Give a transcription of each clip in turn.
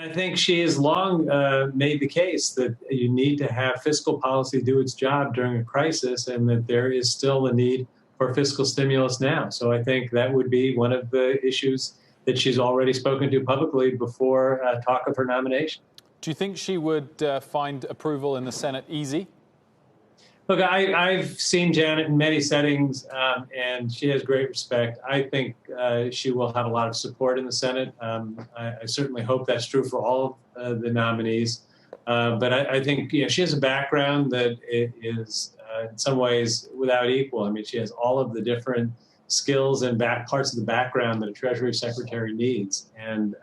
I think she has long made the case that you need to have fiscal policy do its job during a crisis, and that there is still a need for fiscal stimulus now. So I think that would be one of the issues that she's already spoken to publicly before talk of her nomination. Do you think she would find approval in the Senate easy? Look, I've seen Janet in many settings, and she has great respect. I think she will have a lot of support in the Senate. I certainly hope that's true for all of the nominees. But I think she has a background that is in some ways without equal. I mean, she has all of the different skills and parts of the background that a Treasury Secretary needs. And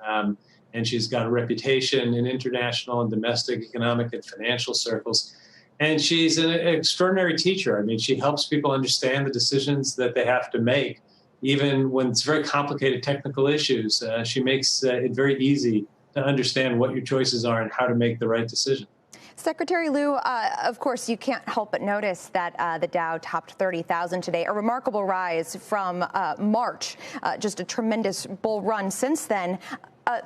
she's got a reputation in international and domestic economic and financial circles. And she's an extraordinary teacher. I mean, she helps people understand the decisions that they have to make, even when it's very complicated technical issues. She makes it very easy to understand what your choices are and how to make the right decision. Secretary Liu, of course, you can't help but notice that the Dow topped 30,000 today, a remarkable rise from March, just a tremendous bull run since then.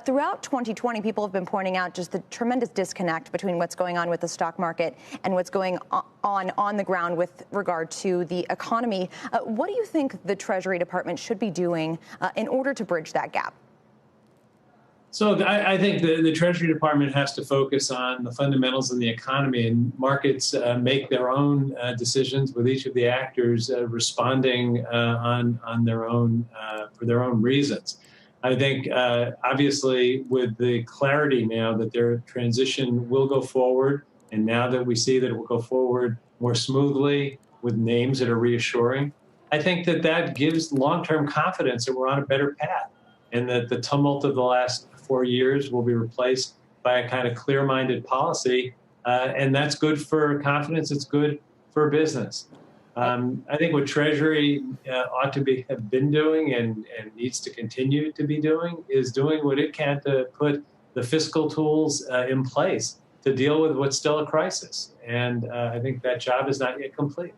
Throughout 2020, people have been pointing out just the tremendous disconnect between what's going on with the stock market and what's going on the ground with regard to the economy. What do you think the Treasury Department should be doing in order to bridge that gap? So I think the Treasury Department has to focus on the fundamentals in the economy, and markets make their own decisions with each of the actors responding on their own for their own reasons. I think, obviously, with the clarity now that their transition will go forward, and now that we see that it will go forward more smoothly with names that are reassuring, I think that gives long-term confidence that we're on a better path, and that the tumult of the last 4 years will be replaced by a kind of clear-minded policy, and that's good for confidence. It's good for business. I think what Treasury ought to have been doing and needs to continue to be doing is doing what it can to put the fiscal tools in place to deal with what's still a crisis. And I think that job is not yet complete.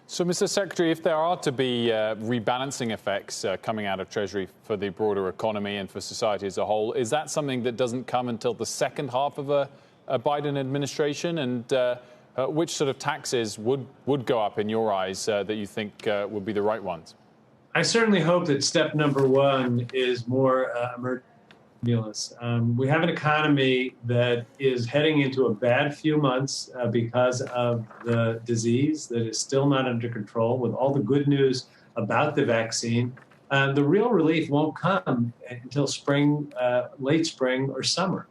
So, Mr. Secretary, if there are to be rebalancing effects coming out of Treasury for the broader economy and for society as a whole, is that something that doesn't come until the second half of a Biden administration? And which sort of taxes would go up in your eyes that you think would be the right ones? I certainly hope that step number one is more emergency stimulus. We have an economy that is heading into a bad few months because of the disease that is still not under control. With all the good news about the vaccine, the real relief won't come until spring, late spring or summer.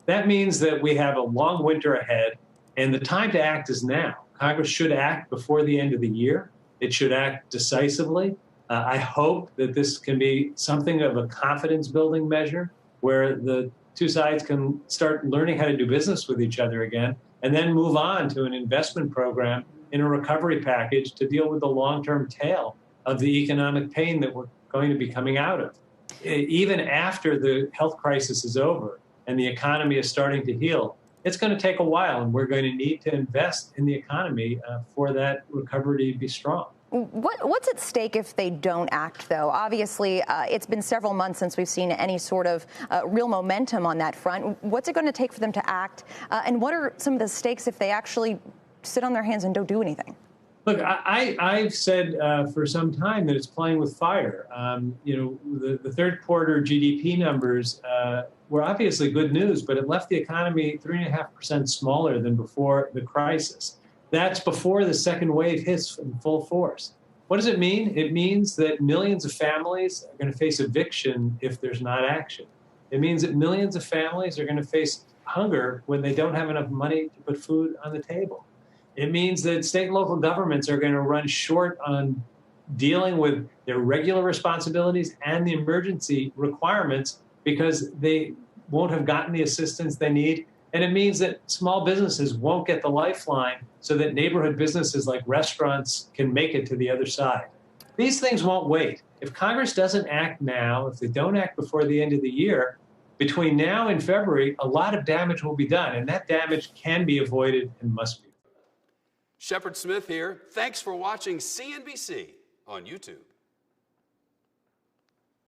That means that we have a long winter ahead. And the time to act is now. Congress should act before the end of the year. It should act decisively. I hope that this can be something of a confidence-building measure where the two sides can start learning how to do business with each other again, and then move on to an investment program in a recovery package to deal with the long-term tail of the economic pain that we're going to be coming out of. Even after the health crisis is over and the economy is starting to heal, it's going to take a while, and we're going to need to invest in the economy for that recovery to be strong. What's at stake if they don't act, though? Obviously, it's been several months since we've seen any sort of real momentum on that front. What's it going to take for them to act? And what are some of the stakes if they actually sit on their hands and don't do anything? Look, I've said for some time that it's playing with fire. The third quarter GDP numbers were obviously good news, but it left the economy 3.5% smaller than before the crisis. That's before the second wave hits in full force. What does it mean? It means that millions of families are going to face eviction if there's not action. It means that millions of families are going to face hunger when they don't have enough money to put food on the table. It means that state and local governments are going to run short on dealing with their regular responsibilities and the emergency requirements because they won't have gotten the assistance they need. And it means that small businesses won't get the lifeline so that neighborhood businesses like restaurants can make it to the other side. These things won't wait. If Congress doesn't act now, if they don't act before the end of the year, between now and February, a lot of damage will be done. And that damage can be avoided and must be. Shepard Smith here. Thanks for watching CNBC on YouTube.